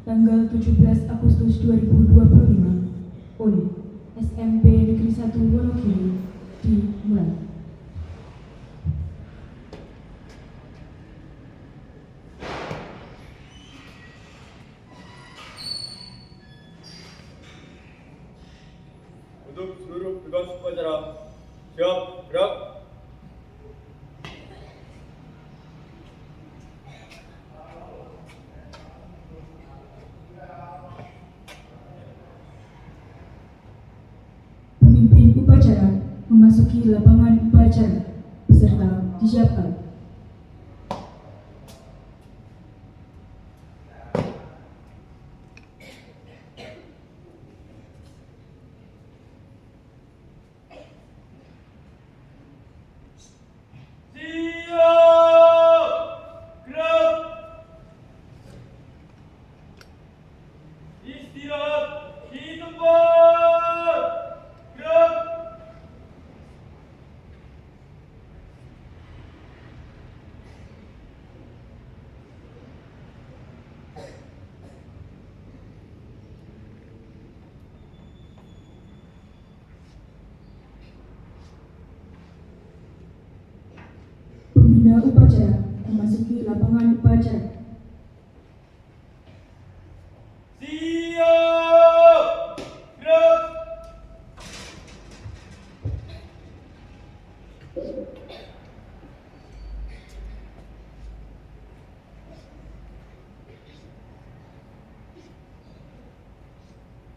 tanggal 17 Agustus 2025 oleh SMP Negeri 1 Wonogiri dimulai. Untuk seluruh tugas upacara, siap, gerak. Pemimpin upacara memasuki lapangan upacara. Peserta disiapkan. Istirahat di tempat. Gerak. Pembina upacara memasuki lapangan upacara. Siap, gerak.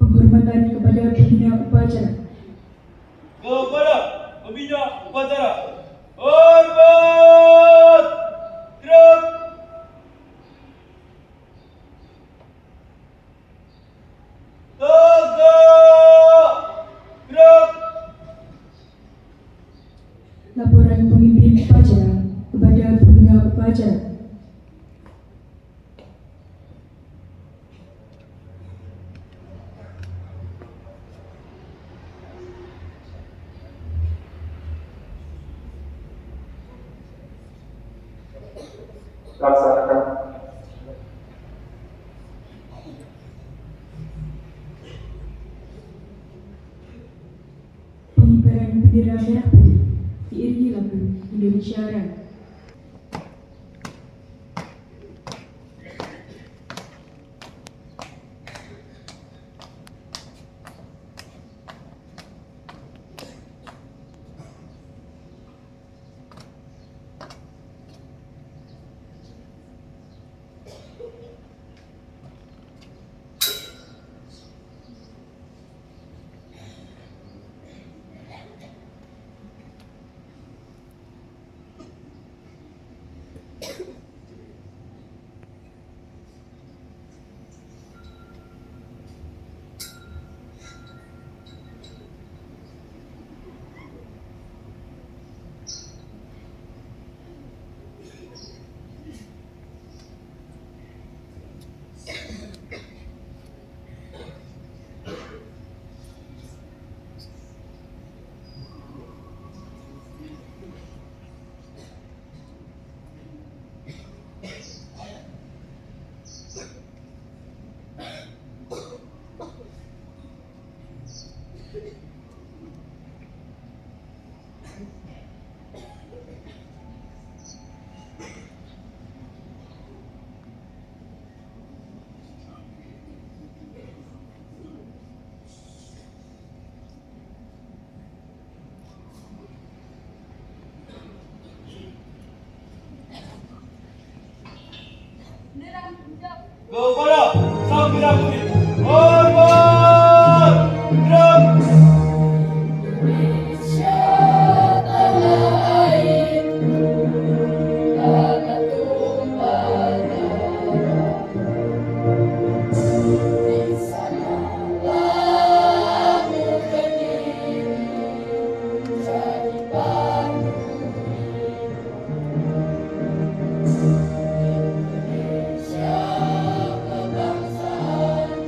Penghormatan kepada pembina upacara. Kepada pembina upacara, hormat. Gerak. Tegak. Gerak. Laporan pemimpin upacara kepada pembina upacara. Laksanakan. Pengibaran bendera merah putih diiringi lagu Indonesia Raya. Kepada sang merah putih, hormat. Gerak. Indonesia kebangsaan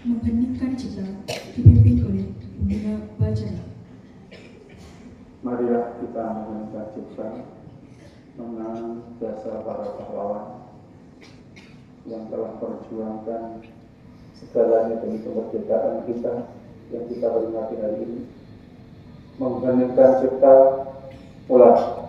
mengheningkan cipta dipimpin oleh pembina upacara. Marilah kita mengenang cipta, mengenang jasa para pahlawan yang telah memperjuangkan segalanya demi kemerdekaan kita yang kita peringati hari ini. Mengheningkan cipta, mulai.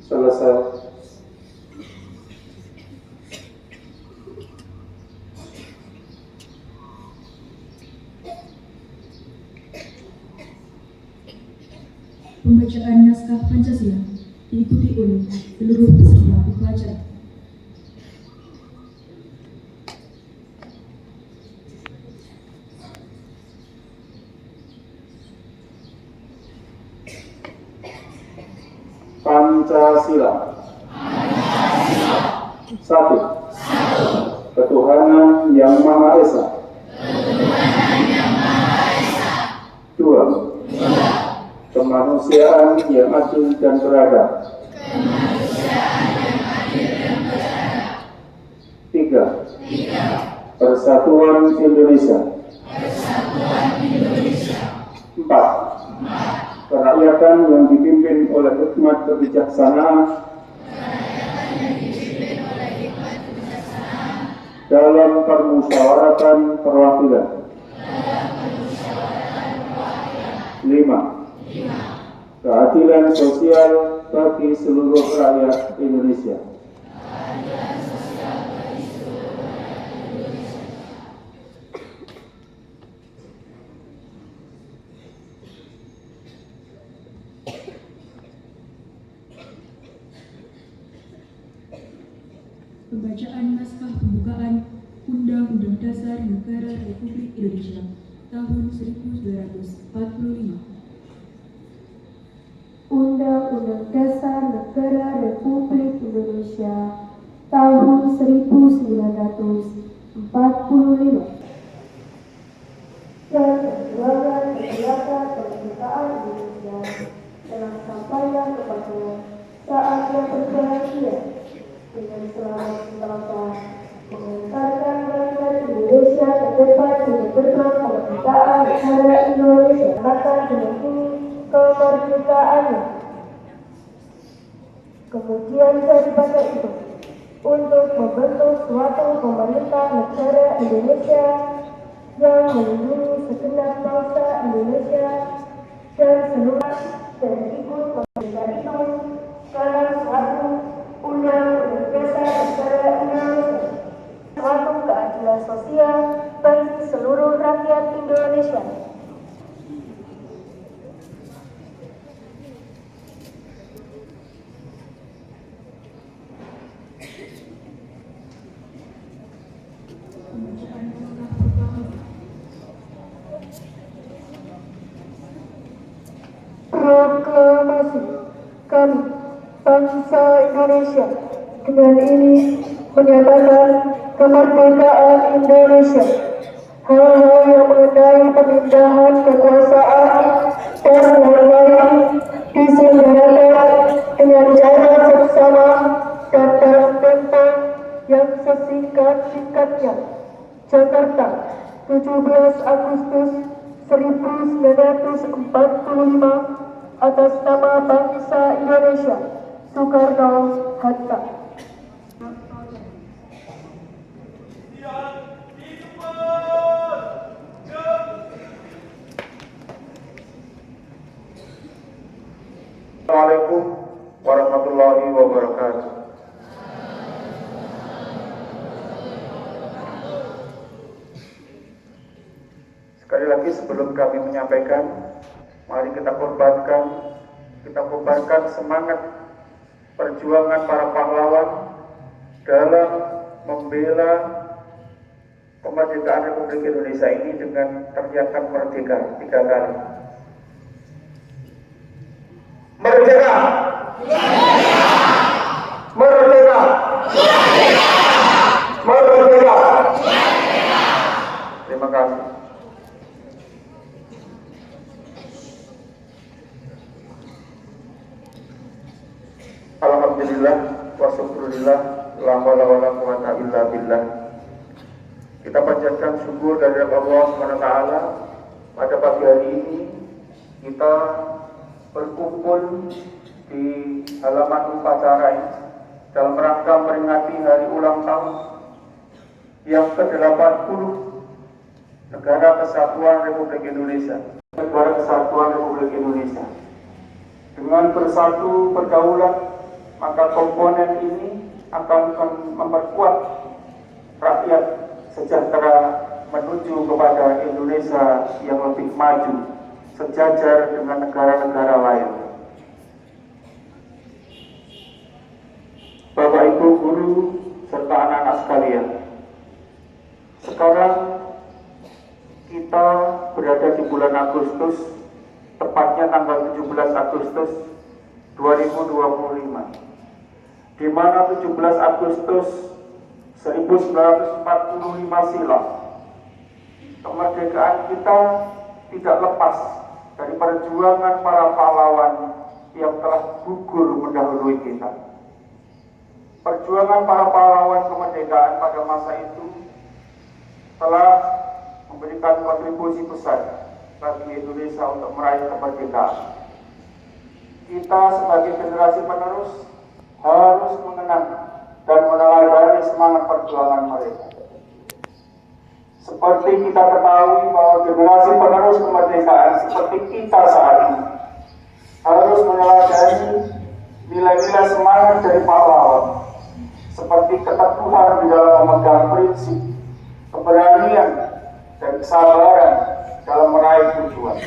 Selesai. Pembacaan naskah Pancasila diikuti oleh seluruh peserta upacara. Pancasila. Satu. Ketuhanan Yang Maha Esa. Dua. Kemanusiaan yang adil dan beradab. Tiga. Persatuan Indonesia. Empat. Kerakyatan yang dipimpin oleh hikmat kebijaksanaan dalam permusyawaratan perwakilan. 5. Keadilan sosial bagi seluruh rakyat Indonesia. Pembacaan naskah pembukaan Undang-Undang Dasar Negara Republik Indonesia tahun 1945. Undang-Undang Dasar Negara Republik Indonesia tahun 1945 dan perjuangan kemerdekaan Indonesia telah sampailah kepada saat yang berbahagia dengan selamat bangsa mengantarkan rakyat Indonesia ke depan dengan berbangsa kemerdekaan negara Indonesia akan menekuni kemerdekaannya. Kemudian daripada itu, untuk membentuk suatu pemerintah negara Indonesia yang melindungi segenap bangsa Indonesia dan seluruh dan ikut kemerdekaan itu karena suatu undang-undang dasar negara Indonesia, suatu keadilan sosial bagi seluruh rakyat Indonesia. Dengan ini menyatakan kemerdekaan Indonesia. Hal-hal yang mengenai pemindahan kekuasaan dan lain-lain diselenggarakan dengan cara seksama dan dalam tempo yang sesingkat-singkatnya. Jakarta, 17 Agustus 1945, atas nama bangsa Indonesia, Soekarno-Hatta. Assalamualaikum warahmatullahi wabarakatuh. Sekali lagi sebelum kami menyampaikan, mari kita korbankan semangat perjuangan para pahlawan dalam membela kemerdekaan Republik Indonesia ini dengan teriakan merdeka 3 kali. Merdeka! Merdeka! Merdeka! Terima kasih. Alhamdulillah wa syukurillah, la haula wala quwwata illa billah. Kita panjatkan syukur dari Allah SWT. Pada pagi hari ini kita berkumpul di halaman upacara ini dalam rangka memperingati hari ulang tahun yang ke-80 Negara Kesatuan Republik Indonesia. Negara Kesatuan Republik Indonesia. Dengan bersatu berdaulat, maka komponen ini akan memperkuat rakyat sejahtera menuju kepada Indonesia yang lebih maju, sejajar dengan negara-negara lain. Bapak, Ibu, guru, serta anak-anak sekalian, sekarang kita berada di bulan Agustus, tepatnya tanggal 17 Agustus 2025, di mana 17 Agustus 1945 silam, kemerdekaan kita tidak lepas dari perjuangan para pahlawan yang telah gugur mendahului kita. Perjuangan para pahlawan kemerdekaan pada masa itu telah memberikan kontribusi besar bagi Indonesia untuk meraih kemerdekaan. Kita sebagai generasi penerus harus mengenang dan meneladani semangat perjuangan mereka. Seperti kita ketahui bahwa generasi penerus kemerdekaan seperti kita saat ini harus meneladani nilai-nilai semangat dari pahlawan, seperti keteguhan di dalam memegang prinsip, keberanian, dan kesabaran dalam meraih tujuan.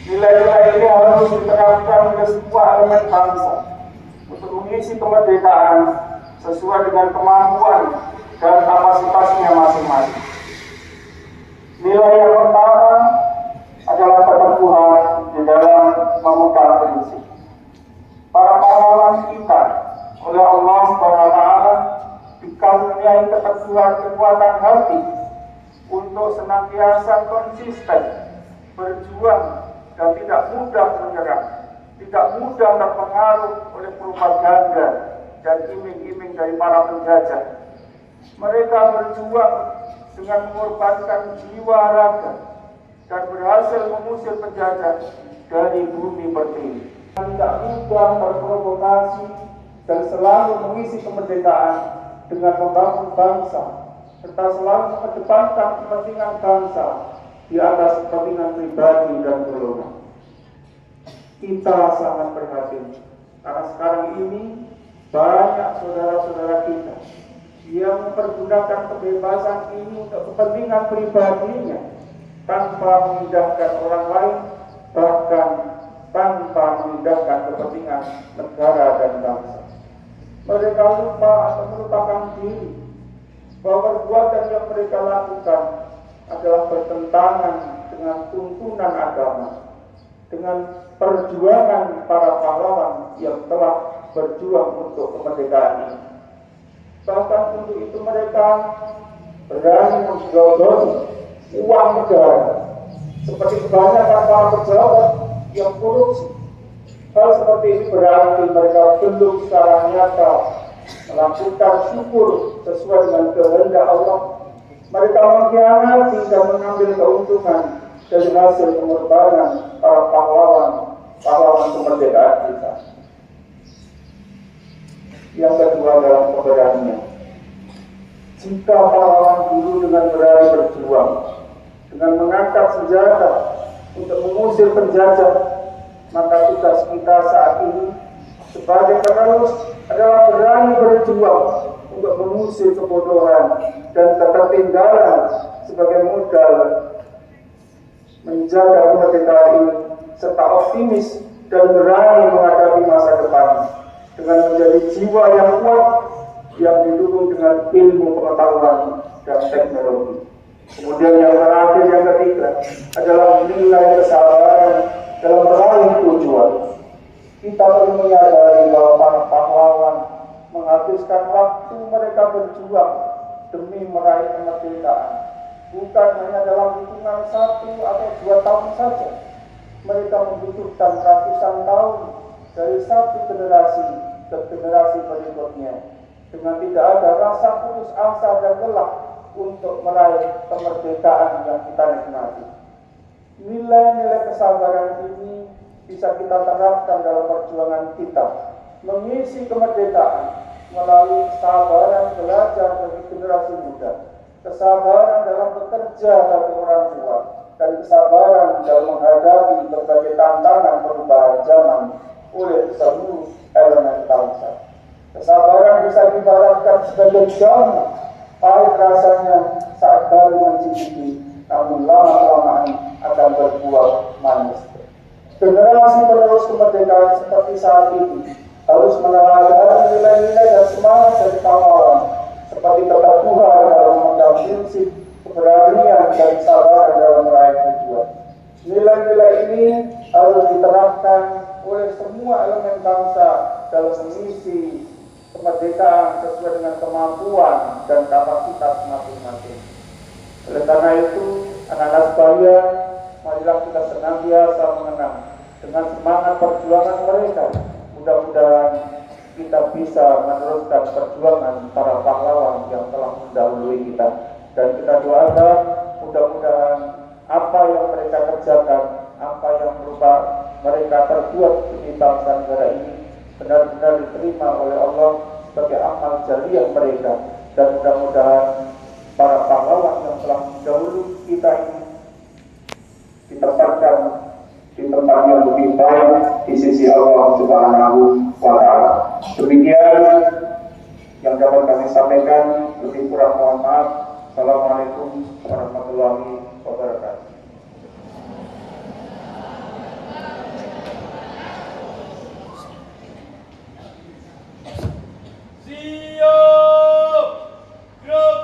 Nilai-nilai ini harus diterapkan oleh semua elemen bangsa untuk mengisi kemerdekaan sesuai dengan kemampuan dan kapasitasnya masing-masing. Nilai yang pertama adalah keteguhan di dalam memegang prinsip. Para pahlawan kita oleh Allah SWT dikaruniai keteguhan kekuatan hati untuk senantiasa konsisten berjuang dan tidak mudah menyerah, tidak mudah terpengaruh oleh propaganda dan iming-iming dari para penjajah. Mereka berjuang dengan mengorbankan jiwa raga dan berhasil mengusir penjajah dari bumi pertiwi. Tidak mudah terprovokasi dan selalu mengisi kemerdekaan dengan membangun bangsa, serta selalu mengedepankan kepentingan bangsa di atas kepentingan pribadi dan golongan. Kita sangat prihatin karena sekarang ini banyak saudara-saudara kita yang mempergunakan kebebasan ini untuk kepentingan pribadinya tanpa mengindahkan orang lain, bahkan tanpa mengindahkan kepentingan negara dan bangsa. Mereka lupa atau melupakan diri bahwa perbuatan yang mereka lakukan adalah bertentangan dengan tuntunan agama, dengan perjuangan para pahlawan yang telah berjuang untuk kemerdekaan ini. Bahkan untuk itu mereka berani menggelontori uang negara, seperti kebanyakan para pejabat yang korupsi. Hal seperti ini berarti mereka belum secara nyata melakukan syukur sesuai dengan kehendak Allah. Mereka mengkhianati dan mengambil keuntungan dari hasil pengorbanan para pahlawan kemerdekaan kita. Yang kedua dalam keberanian. Jika pahlawan dulu dengan berani berjuang, dengan mengangkat senjata untuk mengusir penjajah, maka tugas kita saat ini sebagai penerus adalah berani berjuang untuk mengusir kebodohan dan ketertinggalan sebagai modal menjaga kemerdekaan ini, serta optimis dan berani menghadapi masa depan dengan menjadi jiwa yang kuat yang didukung dengan ilmu pengetahuan dan teknologi. Kemudian yang terakhir, yang ketiga adalah nilai kesabaran dalam meraih tujuan. Kita perlu menyadari bahwa para pahlawan menghabiskan waktu mereka berjuang demi meraih kemerdekaan bukan hanya dalam hitungan 1 atau 2 tahun saja. Mereka membutuhkan ratusan tahun dari satu generasi ke generasi berikutnya, dengan tidak ada rasa putus asa dan lelah untuk meraih kemerdekaan yang kita nikmati. Nilai-nilai kesabaran ini bisa kita terapkan dalam perjuangan kita mengisi kemerdekaan melalui kesabaran belajar bagi generasi muda, kesabaran dalam bekerja bagi orang tua, dan kesabaran dalam menghadapi berbagai tantangan perubahan zaman oleh seluruh elemen bangsa. Kesabaran bisa diibaratkan sebagai jamu, pahit rasanya saat baru mencicipi, namun lama-kelamaan akan berbuah manis. Generasi penerus kemerdekaan seperti saat ini harus meneladani nilai-nilai dan semangat dari pahlawan, seperti keteguhan dalam memegang prinsip, keberanian dan kesabaran dalam meraih tujuan. Nilai-nilai ini harus diterapkan oleh semua elemen bangsa dalam mengisi kemerdekaan sesuai dengan kemampuan dan kapasitas masing-masing. Oleh karena itu, anak-anak sekalian, marilah kita senantiasa mengenang dengan semangat perjuangan mereka. Mudah-mudahan kita bisa meneruskan perjuangan para pahlawan yang telah mendahului kita. Dan kita doakan mudah-mudahan apa yang mereka kerjakan, apa yang berupa mereka terbuat di bangsa negara ini benar-benar diterima oleh Allah sebagai amal jariah mereka. Dan mudah-mudahan para pahlawan yang telah mendahului kita ini ditempatkan di tempat yang lebih baik di sisi Allah Subhanahu wa Ta'ala. Demikian yang dapat kami sampaikan, lebih kurang mohon maaf. Assalamualaikum warahmatullahi wabarakatuh. Siap, gerak.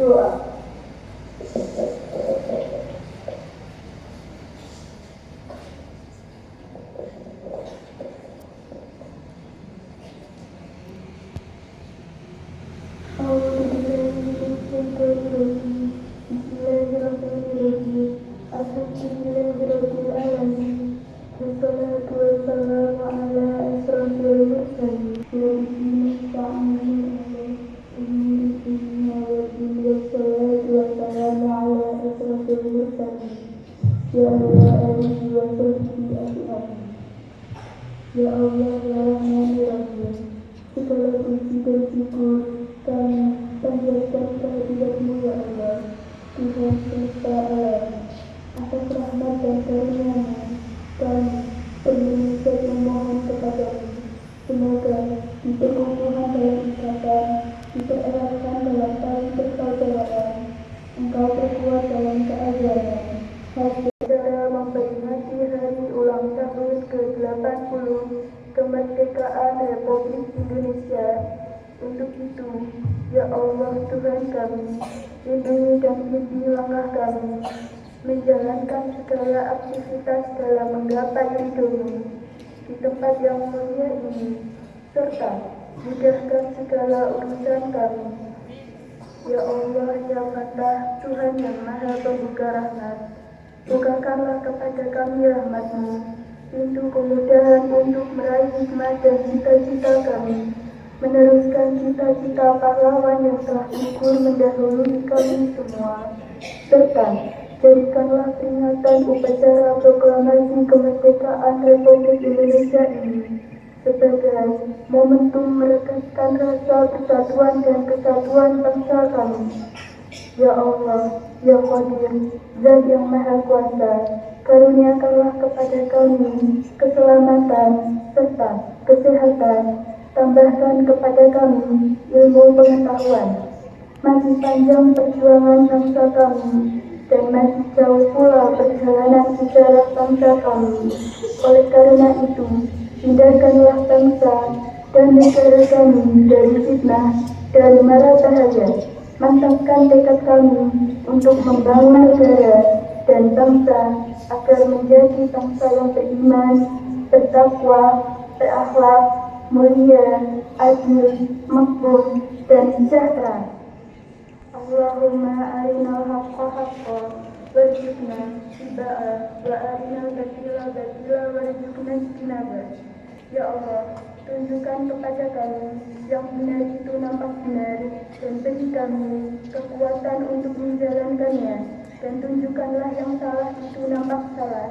Doa. Bismillahirrahmanirrahim. Alhamdulillahirabbil alamin. Wassalatu wassalamu ala asrofil mursalin. Ya Allah, ya Rahman, ya Rahim. Segala puji dan syukur kami panjatkan kehadirat-Mu ya Allah, Tuhan semesta alam. Atas rahmat dan karunia-Mu, kami bermunajat memohon kepada-Mu. Semoga di perkumpulan dalam ikatan, dipereratkan dalam tali persaudaraan, Engkau perkuat dalam keajaran. Saudara memperingati hari ulang tahun ke-80 kemerdekaan Republik Indonesia. Untuk itu, ya Allah Tuhan kami, lindungi dan bimbing langkah kami, menjalankan segala aktivitas dalam menggapai ridho-Mu di tempat yang mulia ini, serta mudahkan segala urusan kami. Ya Allah, ya Fatah, Tuhan yang Maha Pembuka Rahmat, bukakanlah kepada kami rahmat-Mu, pintu kemudahan untuk meraih hikmat dan cita-cita kami, meneruskan cita-cita pahlawan yang telah gugur mendahului kami semua, serta jadikanlah peringatan upacara proklamasi kemerdekaan Republik Indonesia ini sebagai momentum merekatkan rasa persatuan dan kesatuan bangsa kami. Ya Allah, Ya Qadir, Zat yang Maha Kuasa, karuniakanlah kepada kami keselamatan serta kesehatan, tambahkan kepada kami ilmu pengetahuan. Masih panjang perjuangan bangsa kami, dan masih jauh pula perjalanan sejarah bangsa kami. Oleh karena itu, hindarkanlah bangsa dan negara kami dari fitnah, dari mara bahaya. Mantapkan tekad kami untuk membangun negara dan bangsa agar menjadi bangsa yang beriman, bertakwa, berakhlak, mulia, adil, makmur, dan sejahtera. Allahumma arinal haqqa haqqa warzuqna ittiba'ah wa arinal batila batila warzuqna ijtinabah. Ya Allah, tunjukkan kepada kami yang benar itu nampak benar, dan beri kami kekuatan untuk menjalankannya, dan tunjukkanlah yang salah itu nampak salah,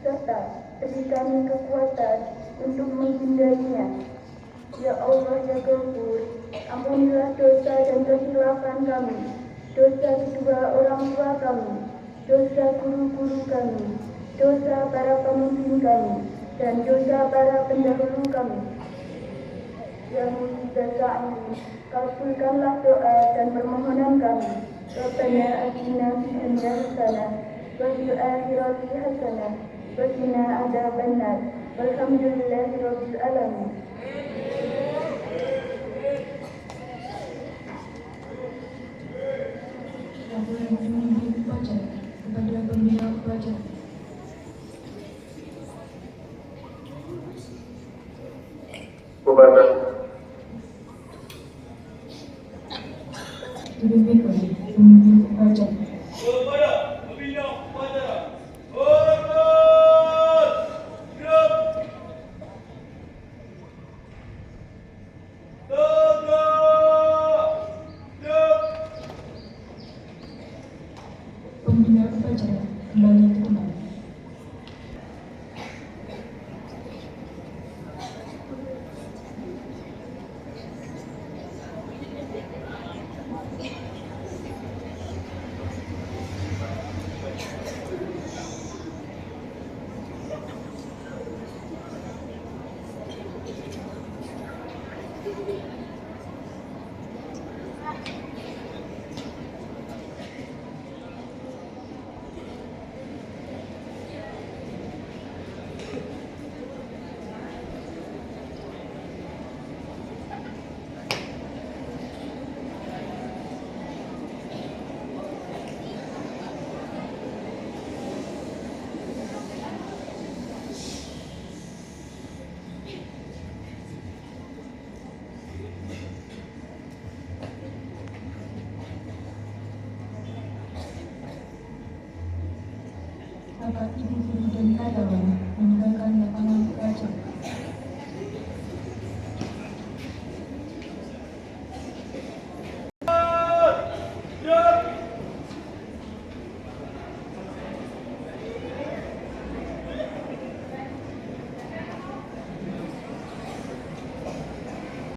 serta beri kami kekuatan untuk menghindarinya. Ya Allah, ya Ghafur, ampunilah dosa dan kehilafan kami, dosa kedua orang tua kami, dosa guru-guru kami, dosa para pemimpin kami, dan dosa para pendahulu kami. Ya Mujibah Sa'in, kabulkanlah doa dan permohonan kami. Rabbana atina fid dunya hasanah wa fil akhirati hasanah wa qina adzabannar. Walhamdulillahirabbil alamin. Laporan pemimpin upacara kepada pembina upacara. Kobaran Dipimpin oleh pemimpin upacara. kepada pembina upacara. Hormat! Siap! Tegak! Siap! Pembina upacara kembali ke tempat. Bapak, Ibu, Guru, dan karyawan